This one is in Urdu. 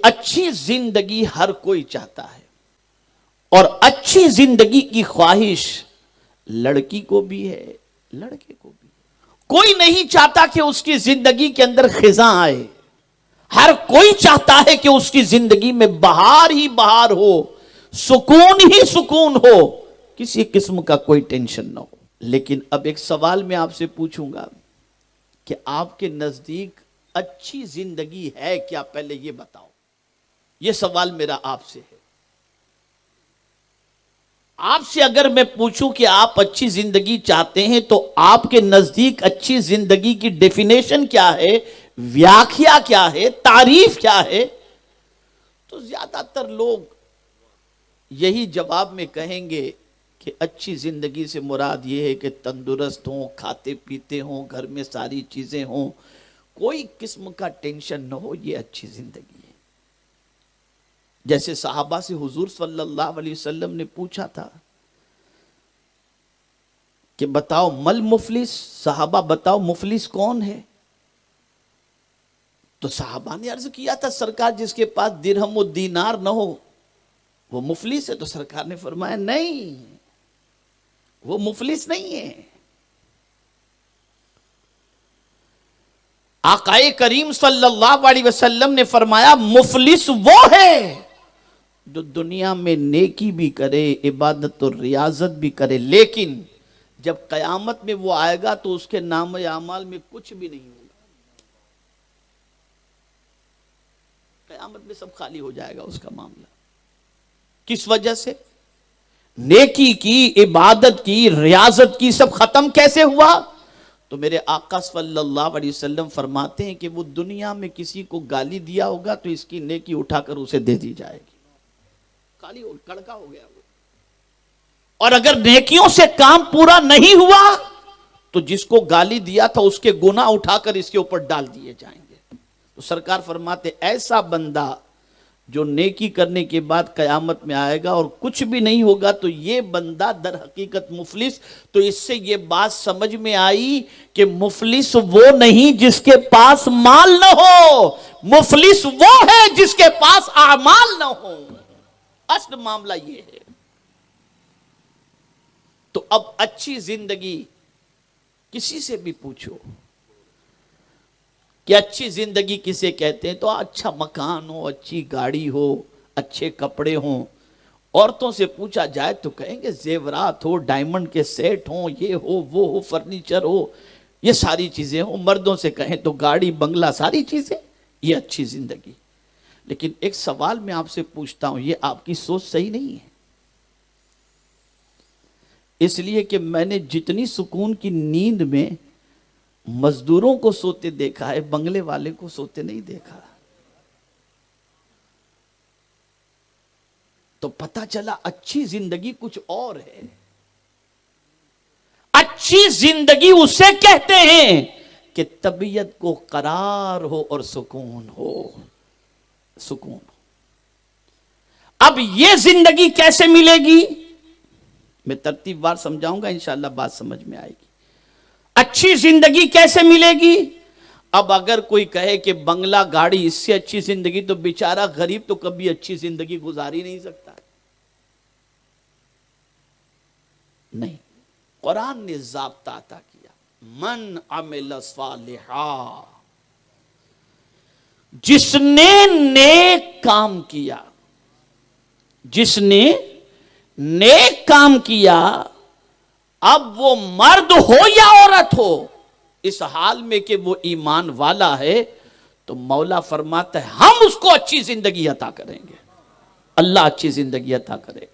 اچھی زندگی ہر کوئی چاہتا ہے، اور اچھی زندگی کی خواہش لڑکی کو بھی ہے، لڑکے کو بھی ہے۔ کوئی نہیں چاہتا کہ اس کی زندگی کے اندر خزاں آئے، ہر کوئی چاہتا ہے کہ اس کی زندگی میں بہار ہی بہار ہو، سکون ہی سکون ہو، کسی قسم کا کوئی ٹینشن نہ ہو۔ لیکن اب ایک سوال میں آپ سے پوچھوں گا کہ آپ کے نزدیک اچھی زندگی ہے کیا؟ پہلے یہ بتاؤ، یہ سوال میرا آپ سے ہے۔ آپ سے اگر میں پوچھوں کہ آپ اچھی زندگی چاہتے ہیں تو آپ کے نزدیک اچھی زندگی کی ڈیفینیشن کیا ہے، ویاخیا کیا ہے، تعریف کیا ہے، تو زیادہ تر لوگ یہی جواب میں کہیں گے کہ اچھی زندگی سے مراد یہ ہے کہ تندرست ہوں، کھاتے پیتے ہوں، گھر میں ساری چیزیں ہوں، کوئی قسم کا ٹینشن نہ ہو، یہ اچھی زندگی ہے۔ جیسے صحابہ سے حضور صلی اللہ علیہ وسلم نے پوچھا تھا کہ بتاؤ مل مفلس، صحابہ بتاؤ مفلس کون ہے؟ تو صحابہ نے عرض کیا تھا سرکار جس کے پاس درہم و دینار نہ ہو وہ مفلس ہے۔ تو سرکار نے فرمایا نہیں، وہ مفلس نہیں ہے۔ آقائے کریم صلی اللہ علیہ وسلم نے فرمایا مفلس وہ ہے جو دنیا میں نیکی بھی کرے، عبادت و ریاضت بھی کرے، لیکن جب قیامت میں وہ آئے گا تو اس کے نام اعمال میں کچھ بھی نہیں ہوگا۔ قیامت میں سب خالی ہو جائے گا اس کا معاملہ۔ کس وجہ سے؟ نیکی کی، عبادت کی، ریاضت کی، سب ختم کیسے ہوا؟ تو میرے آقا صلی اللہ علیہ وسلم فرماتے ہیں کہ وہ دنیا میں کسی کو گالی دیا ہوگا تو اس کی نیکی اٹھا کر اسے دے دی جائے گی، خالی کڑکا ہو گیا وہ۔ اور اگر نیکیوں سے کام پورا نہیں ہوا تو جس کو گالی دیا تھا اس کے گناہ اٹھا کر اس کے اوپر ڈال دیے جائیں گے۔ تو سرکار فرماتے ایسا بندہ جو نیکی کرنے کے بعد قیامت میں آئے گا اور کچھ بھی نہیں ہوگا تو یہ بندہ در حقیقت مفلس۔ تو اس سے یہ بات سمجھ میں آئی کہ مفلس وہ نہیں جس کے پاس مال نہ ہو، مفلس وہ ہے جس کے پاس اعمال نہ ہو۔ اصل معاملہ یہ ہے۔ تو اب اچھی زندگی کسی سے بھی پوچھو کہ اچھی زندگی کسے کہتے ہیں تو اچھا مکان ہو، اچھی گاڑی ہو، اچھے کپڑے ہوں۔ عورتوں سے پوچھا جائے تو کہیں گے زیورات ہو، ڈائمنڈ کے سیٹ ہوں، یہ ہو، وہ ہو، فرنیچر ہو، یہ ساری چیزیں ہوں۔ مردوں سے کہیں تو گاڑی، بنگلہ، ساری چیزیں، یہ اچھی زندگی۔ لیکن ایک سوال میں آپ سے پوچھتا ہوں، یہ آپ کی سوچ صحیح نہیں ہے؟ اس لیے کہ میں نے جتنی سکون کی نیند میں مزدوروں کو سوتے دیکھا ہے، بنگلے والے کو سوتے نہیں دیکھا۔ تو پتہ چلا اچھی زندگی کچھ اور ہے۔ اچھی زندگی اسے کہتے ہیں کہ طبیعت کو قرار ہو اور سکون ہو، سکون ہو۔ اب یہ زندگی کیسے ملے گی؟ میں ترتیب وار سمجھاؤں گا، انشاءاللہ بات سمجھ میں آئے گی۔ اچھی زندگی کیسے ملے گی؟ اب اگر کوئی کہے کہ بنگلہ، گاڑی اس سے اچھی زندگی، تو بیچارہ غریب تو کبھی اچھی زندگی گزار ہی نہیں سکتا۔ نہیں، قرآن نے ضابطہ عطا کیا، من عمل صالحا، جس نے نیک کام کیا، جس نے نیک کام کیا، اب وہ مرد ہو یا عورت ہو، اس حال میں کہ وہ ایمان والا ہے، تو مولا فرماتا ہے ہم اس کو اچھی زندگی عطا کریں گے، اللہ اچھی زندگی عطا کرے گا۔